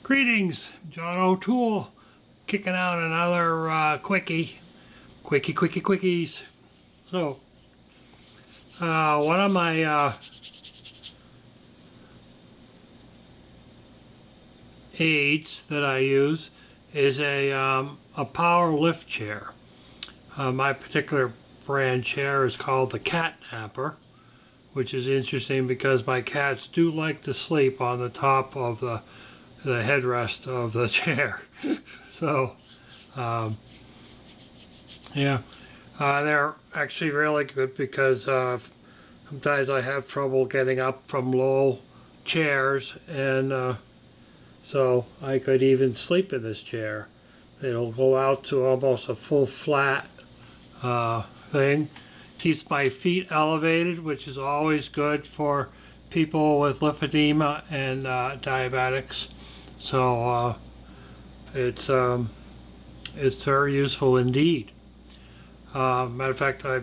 Greetings, John O'Toole, kicking out another quickies. So, one of my aids that I use is a power lift chair. My particular brand chair is called the Cat Napper, which is interesting because my cats do like to sleep on the top of the headrest of the chair. So, yeah, they're actually really good because sometimes I have trouble getting up from low chairs, and so I could even sleep in this chair. It'll go out to almost a full flat thing. Keeps my feet elevated, which is always good for people with lymphedema and diabetics. So it's very useful indeed. Matter of fact, I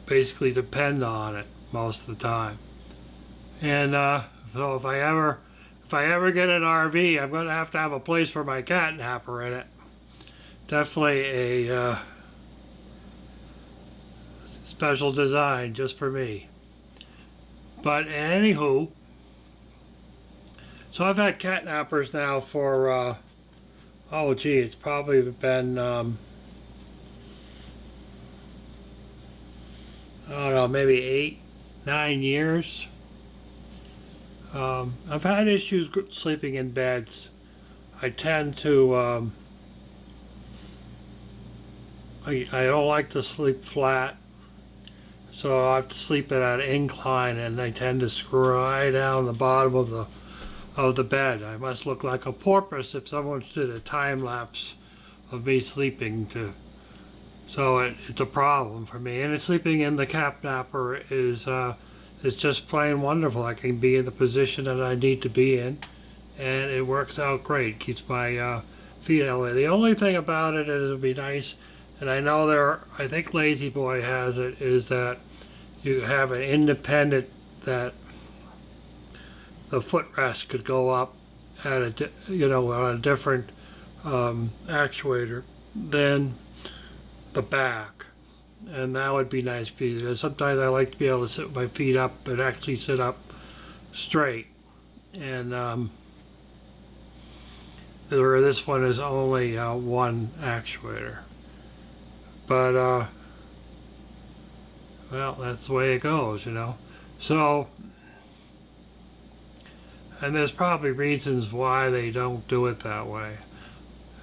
basically depend on it most of the time. And so if I ever get an RV, I'm going to have a place for my cat napper in it. Definitely a special design just for me. But anywho, so I've had cat nappers now for oh gee, it's probably been I don't know, maybe 8-9 years. I've had issues sleeping in beds. I tend to I don't like to sleep flat, so I have to sleep at an incline, and I tend to screw right down the bottom of the bed. I must look like a porpoise if someone did a time lapse of me sleeping too. So it's a problem for me. And sleeping in the cat napper is just plain wonderful. I can be in the position that I need to be in, and it works out great. Keeps my feet elevated. The only thing about it is it'd be nice, and I know I think Lazy Boy has it, is that you have an independent that the footrest could go up at on a different actuator than the back, and that would be nice because sometimes I like to be able to sit my feet up and actually sit up straight, and this one is only one actuator, but well, that's the way it goes, so. And there's probably reasons why they don't do it that way,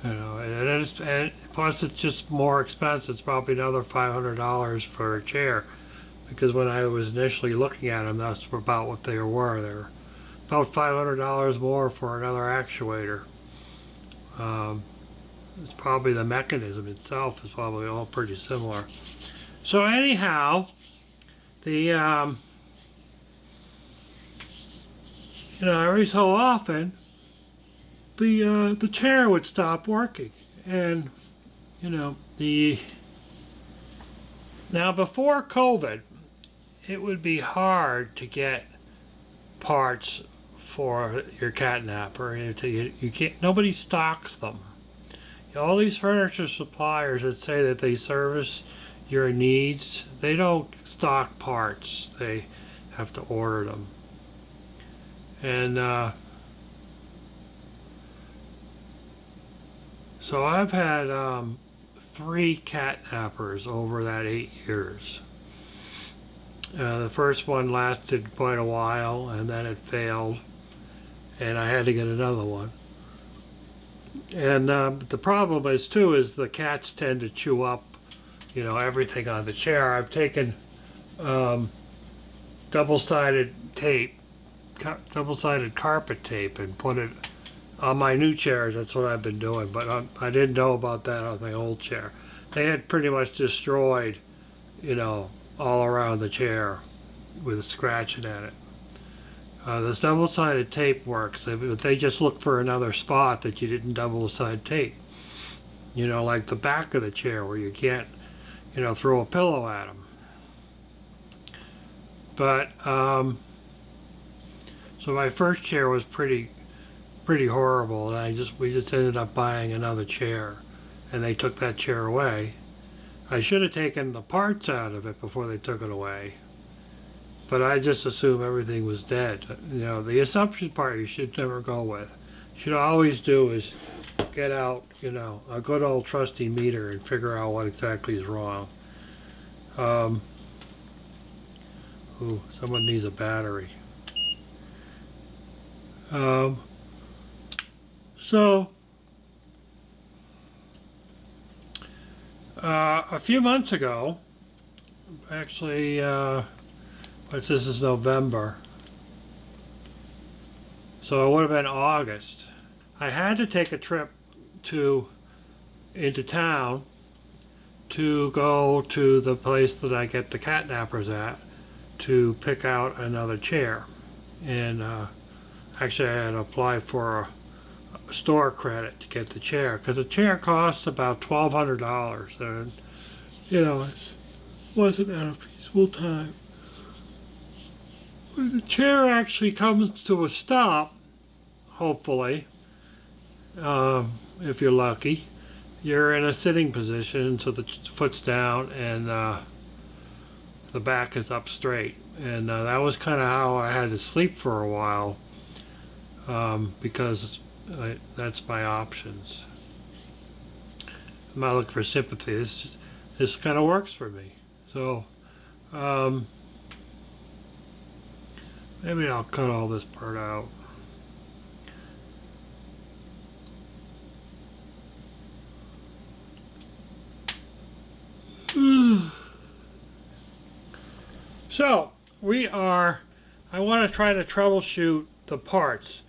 and plus it's just more expensive. It's probably another $500 for a chair, because when I was initially looking at them, that's about what they were. They're about $500 more for another actuator. It's probably the mechanism itself is probably all pretty similar. So anyhow, the every so often, the chair would stop working, and now before COVID, it would be hard to get parts for your cat napper. You can't. Nobody stocks them. All these furniture suppliers that say that they service your needs, they don't stock parts. They have to order them. And so I've had 3 cat nappers over that 8 years. The first one lasted quite a while, and then it failed, and I had to get another one. And the problem is the cats tend to chew up, everything on the chair. I've taken double-sided carpet tape and put it on my new chairs. That's what I've been doing, but I didn't know about that on my old chair. They had pretty much destroyed, all around the chair with scratching at it. This double-sided tape works. They just look for another spot that you didn't double-sided tape. Like the back of the chair where you can't, throw a pillow at them. But so my first chair was pretty pretty horrible, and we just ended up buying another chair, and they took that chair away. I should have taken the parts out of it before they took it away, but I just assumed everything was dead. You know, the assumption part you should never go with. You should always do is get out, you know, a good old trusty meter and figure out what exactly is wrong. Ooh, someone needs a battery. So a few months ago, actually, this is November, so it would have been August. I had to take a trip into town to go to the place that I get the catnappers at to pick out another chair. And actually I had to apply for a store credit to get the chair, because the chair cost about $1,200, and you know, it wasn't at a feasible time. When the chair actually comes to a stop, hopefully, if you're lucky, you're in a sitting position, so the foot's down and the back is up straight. And that was kind of how I had to sleep for a while, because that's my options. I'm not looking for sympathy. This kind of works for me. So maybe I'll cut all this part out. So I want to try to troubleshoot the parts.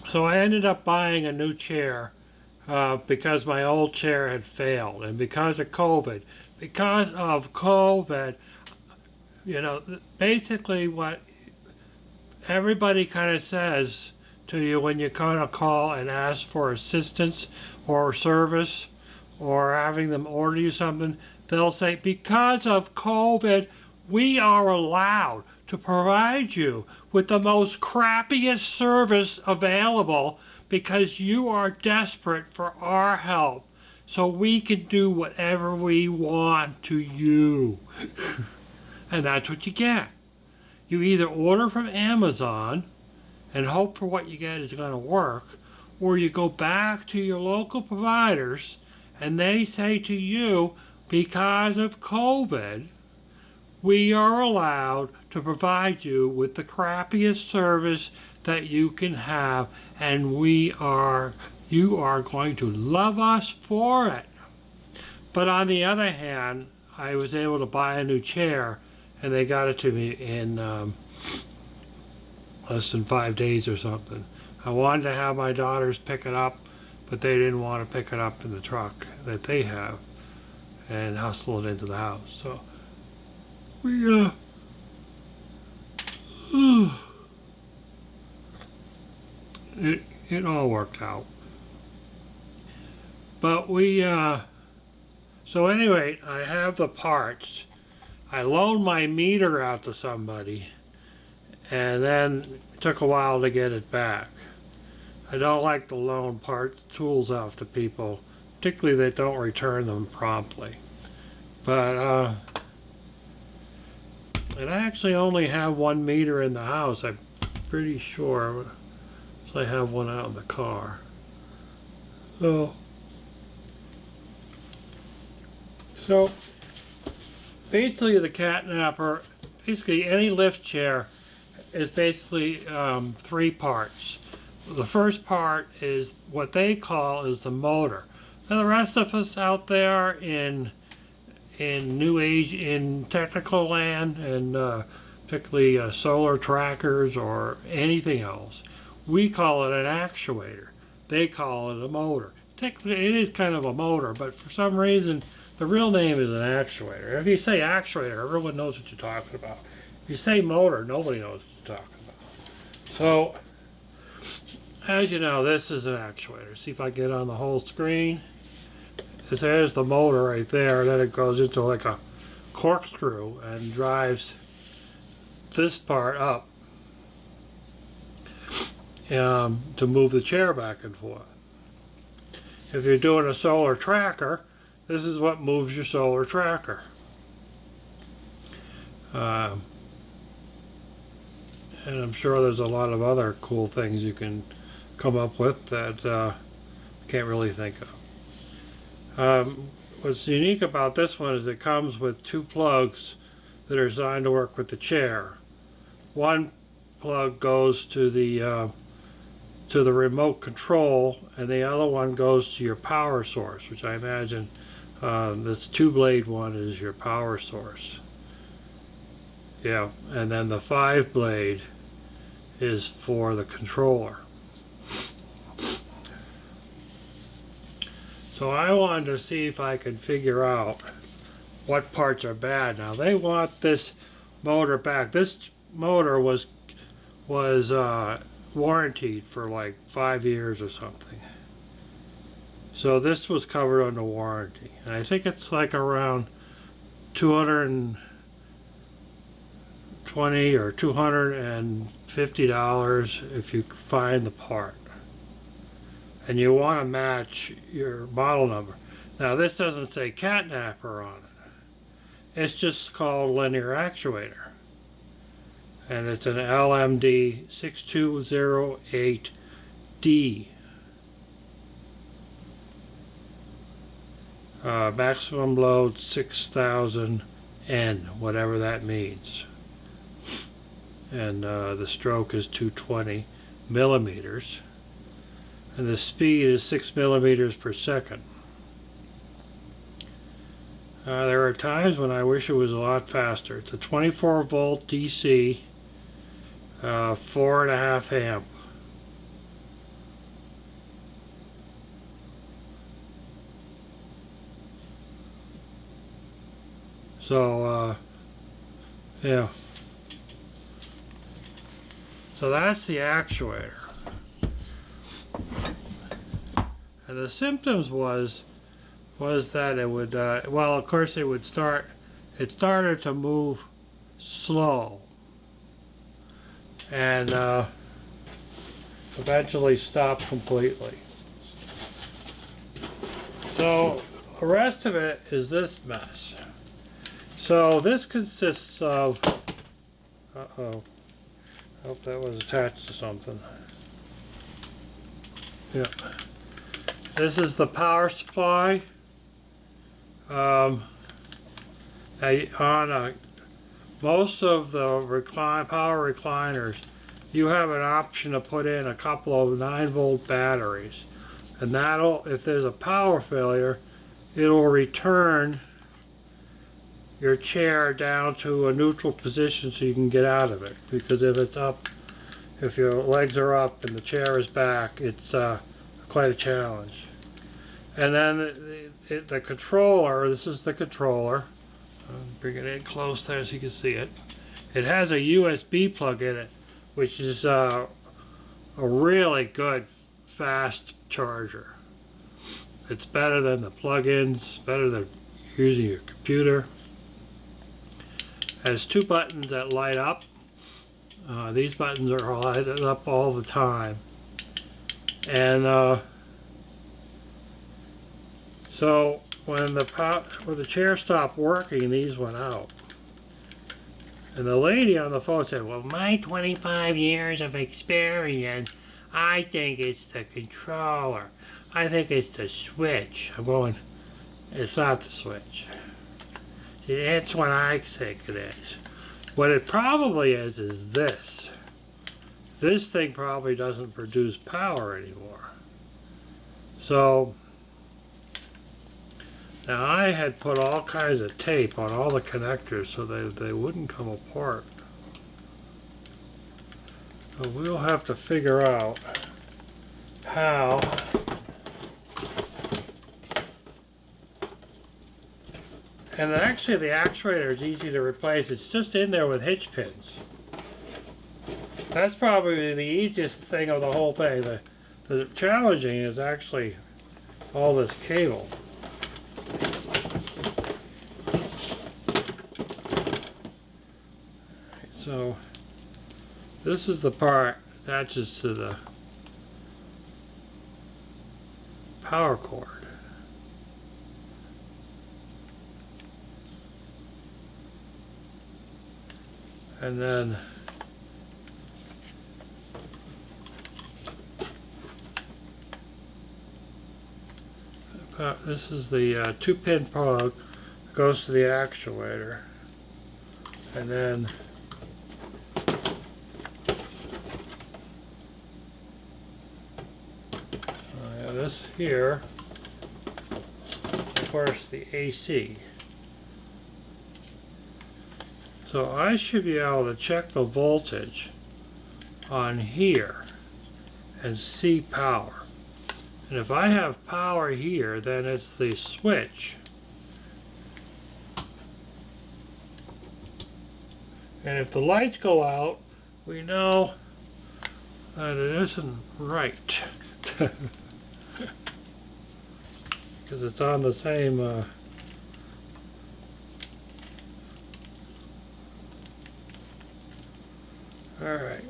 So I ended up buying a new chair because my old chair had failed, and because of COVID, you know, basically what everybody kind of says to you when you kind of call and ask for assistance or service or having them order you something, they'll say, because of COVID, we are allowed to provide you with the most crappiest service available because you are desperate for our help, so we can do whatever we want to you. And that's what you get. You either order from Amazon and hope for what you get is going to work, or you go back to your local providers and they say to you, because of COVID, we are allowed to provide you with the crappiest service that you can have, and you are going to love us for it. But on the other hand, I was able to buy a new chair, and they got it to me in less than 5 days or something. I wanted to have my daughters pick it up, but they didn't want to pick it up in the truck that they have and hustle it into the house. So we it all worked out. But so anyway, I have the parts. I loaned my meter out to somebody, and then it took a while to get it back. I don't like to loan tools off to people, particularly they don't return them promptly. But and I actually only have one meter in the house, I'm pretty sure. So I have one out in the car. So basically the catnapper, basically any lift chair is basically 3 parts. The first part is what they call is the motor. Now the rest of us out there in new age, in technical land, and particularly solar trackers or anything else, we call it an actuator. They call it a motor. Technically it is kind of a motor, but for some reason the real name is an actuator. If you say actuator, everyone knows what you're talking about. If you say motor, nobody knows what you're talking about. So as you know, this is an actuator. See if I get on the whole screen. There's the motor right there, and then it goes into like a corkscrew and drives this part up. to move the chair back and forth. If you're doing a solar tracker, this is what moves your solar tracker. And I'm sure there's a lot of other cool things you can come up with that I can't really think of. What's unique about this one is it comes with two plugs that are designed to work with the chair. One plug goes to the remote control, and the other one goes to your power source, which I imagine this 2-blade one is your power source. Yeah, and then the 5-blade is for the controller. So I wanted to see if I could figure out what parts are bad. Now they want this motor back. This motor was warranted for like 5 years or something. So this was covered under warranty, and I think it's like around $220 or $250 if you find the part. And you want to match your model number. Now this doesn't say catnapper on it. It's just called linear actuator. And it's an LMD 6208D. Maximum load 6,000 N, whatever that means. And the stroke is 220 millimeters. And the speed is 6 millimeters per second. There are times when I wish it was a lot faster. It's a 24 volt DC, 4.5 amp. So, yeah. So that's the actuator. And the symptoms was that it would, well, of course it would start, it started to move slow. And eventually stop completely. So the rest of it is this mess. So this consists of, uh-oh, I hope that was attached to something. Yeah. This is the power supply. Most of the power recliners, you have an option to put in a couple of 9-volt batteries, and that'll, if there's a power failure, it'll return your chair down to a neutral position so you can get out of it. Because if it's up, if your legs are up and the chair is back, it's quite a challenge. And then the controller, this is the controller. I'll bring it in close there so you can see it. It has a USB plug in it, which is a really good fast charger. It's better than the plug-ins, better than using your computer. Has 2 buttons that light up. These buttons are lighted up all the time. And so when the chair stopped working, these went out. And the lady on the phone said, well, my 25 years of experience, I think it's the controller. I think it's the switch. I'm going, it's not the switch. See, that's what I think it is. What it probably is this. This thing probably doesn't produce power anymore. So, now I had put all kinds of tape on all the connectors so they wouldn't come apart. So we'll have to figure out how and actually the actuator is easy to replace. It's just in there with hitch pins. That's probably the easiest thing of the whole thing. The challenging is actually all this cable. So this is the part that attaches to the power cord. And then this is the 2-pin plug that goes to the actuator. And then this here, of course, the AC. So I should be able to check the voltage on here and see power. And if I have power here, then it's the switch. And if the lights go out, we know that it isn't right. Because it's on the same alright.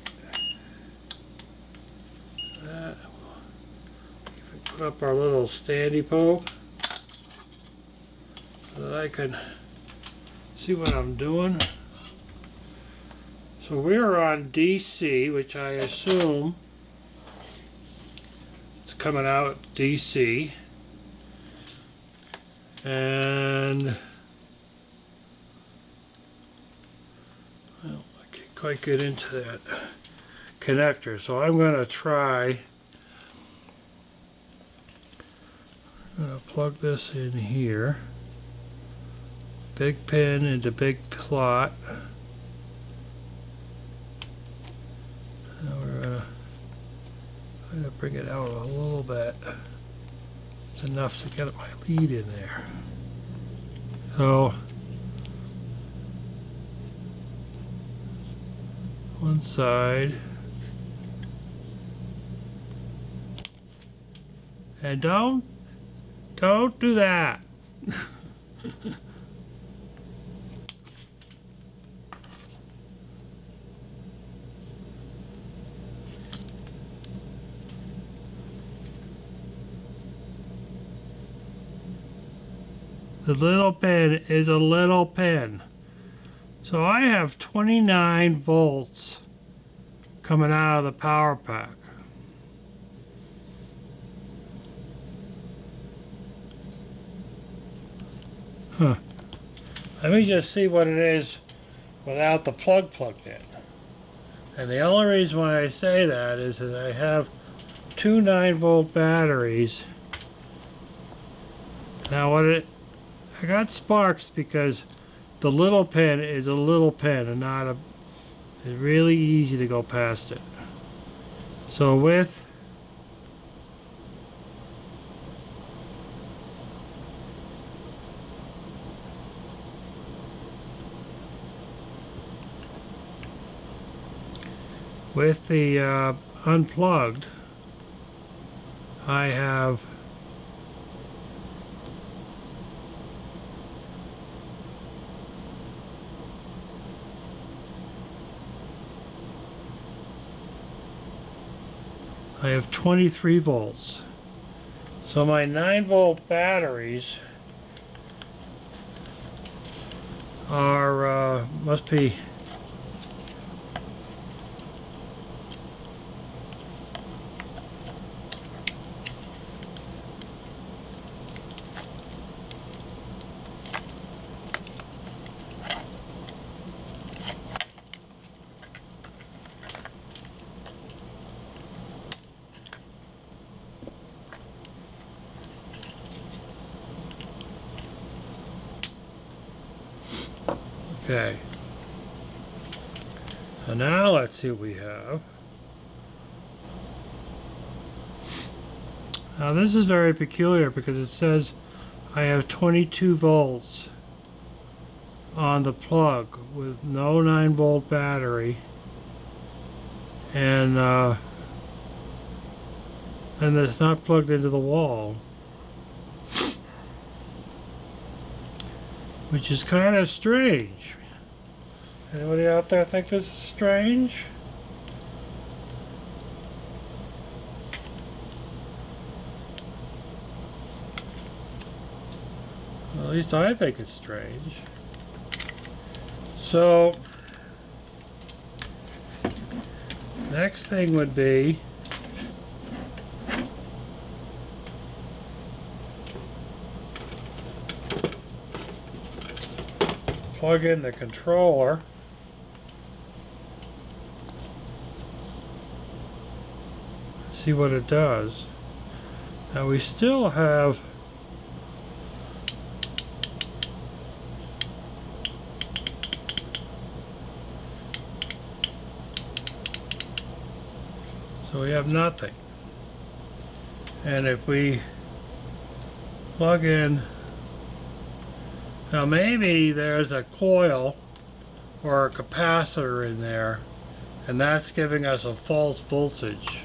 Put up our little standy poke so that I can see what I'm doing. So we're on DC, which I assume it's coming out DC. And well, I can't quite get into that connector, so I'm going to try. I'm going to plug this in here. Big pin into big plot. Now we're going to bring it out a little bit. It's enough to get my lead in there. So one side, and don't do that. The little pin is a little pin. So I have 29 volts coming out of the power pack. Huh. Let me just see what it is without the plug plugged in. And the only reason why I say that is that I have two 9-volt batteries. Now I got sparks because the little pin is a little pin and not a, it's really easy to go past it. So with the unplugged, I have I have 23 volts. So my 9-volt batteries are must be okay. So now let's see what we have. Now this is very peculiar because it says I have 22 volts on the plug with no 9-volt battery, and it's not plugged into the wall, which is kind of strange. Anybody out there think this is strange? At least I think it's strange. So, next thing would be plug in the controller. See what it does. Now we still have so we have nothing. And if we plug in, now maybe there's a coil or a capacitor in there, and that's giving us a false voltage.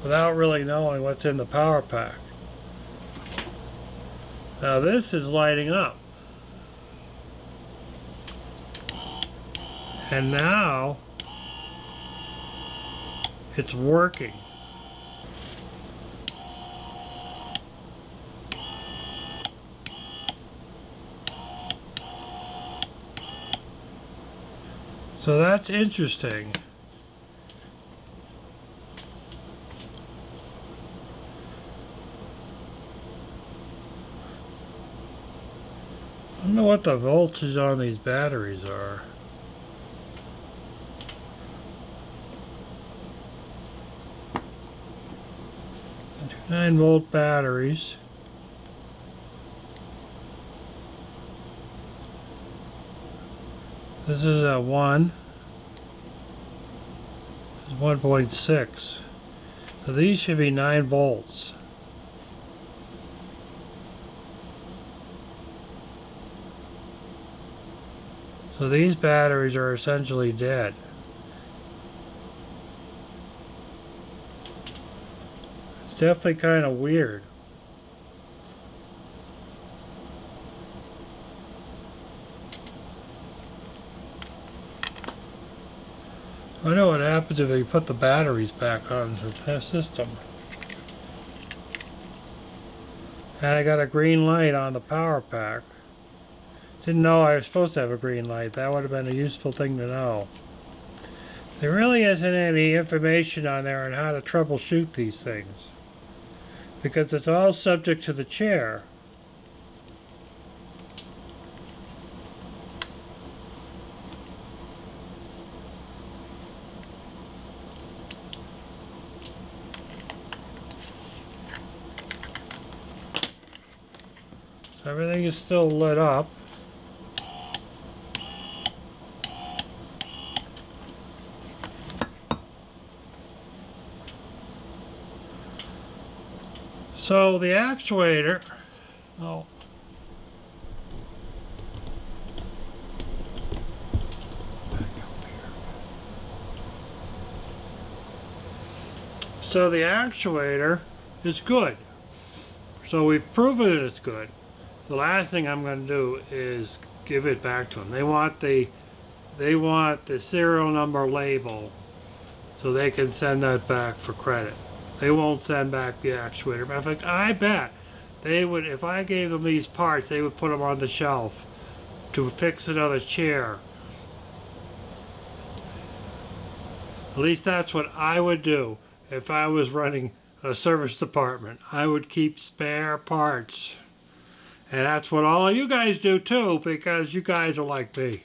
Without really knowing what's in the power pack. Now this is lighting up. And now it's working. So that's interesting. I don't know what the voltage on these batteries are. 9-volt batteries. This is a 1. This is 1.6. So these should be 9 volts. So these batteries are essentially dead. It's definitely kind of weird. I know what happens if you put the batteries back on the system. And I got a green light on the power pack. Didn't know I was supposed to have a green light. That would have been a useful thing to know. There really isn't any information on there on how to troubleshoot these things, because it's all subject to the chair. So everything is still lit up. So the actuator, So the actuator is good. So we've proven that it's good. The last thing I'm going to do is give it back to them. They want the serial number label so they can send that back for credit. They won't send back the actuator. Matter of fact, I bet they would, if I gave them these parts, they would put them on the shelf to fix another chair. At least that's what I would do if I was running a service department. I would keep spare parts. And that's what all you guys do too, because you guys are like me.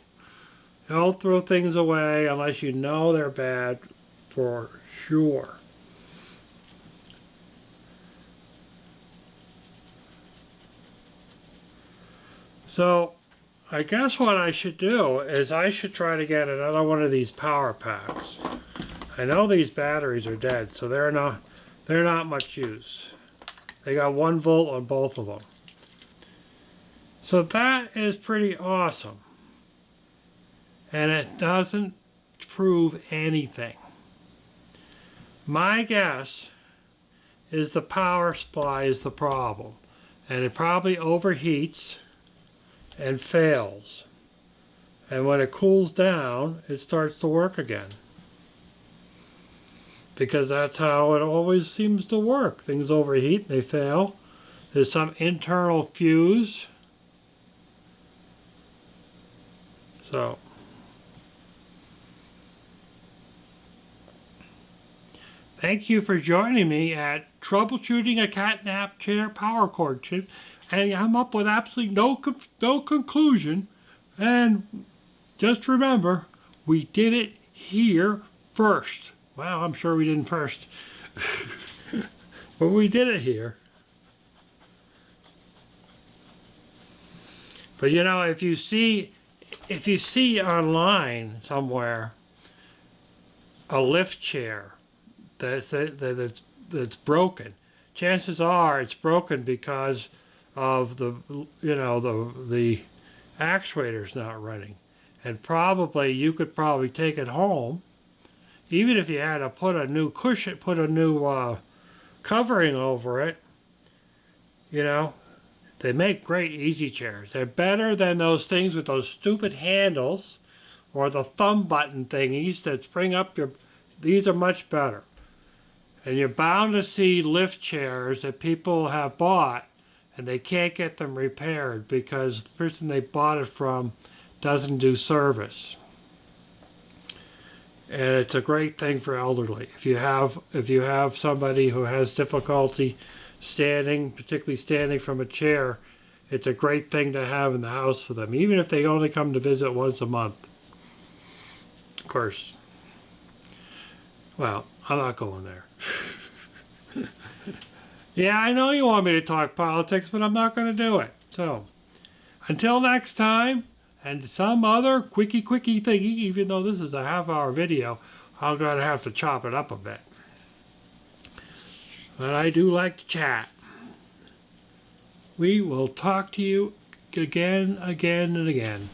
Don't throw things away unless you know they're bad for sure. So I guess what I should do is I should try to get another one of these power packs. I know these batteries are dead, so they're not much use. They got 1 volt on both of them. So that is pretty awesome. And it doesn't prove anything. My guess is the power supply is the problem. And it probably overheats and fails. And when it cools down, it starts to work again. because that's how it always seems to work. Things overheat and they fail. There's some internal fuse. So thank you for joining me at Troubleshooting a Catnap Chair Power Cord Chip. And I'm up with absolutely no conclusion. And just remember, we did it here first. Well, I'm sure we didn't first. But we did it here. But you know, if you see online somewhere a lift chair that's broken, chances are it's broken because of the actuator's not running. And probably you could probably take it home, even if you had to put a new cushion, put a new covering over it. You know, they make great easy chairs. They're better than those things with those stupid handles or the thumb button thingies that spring up your. These are much better. And you're bound to see lift chairs that people have bought and they can't get them repaired because the person they bought it from doesn't do service. And it's a great thing for elderly. If you have somebody who has difficulty standing, particularly standing from a chair, it's a great thing to have in the house for them, even if they only come to visit once a month. Of course. Well, I'm not going there. Yeah, I know you want me to talk politics, but I'm not going to do it. So, until next time, and some other quickie thingy, even though this is a half-hour video, I'm going to have to chop it up a bit. But I do like to chat. We will talk to you again and again.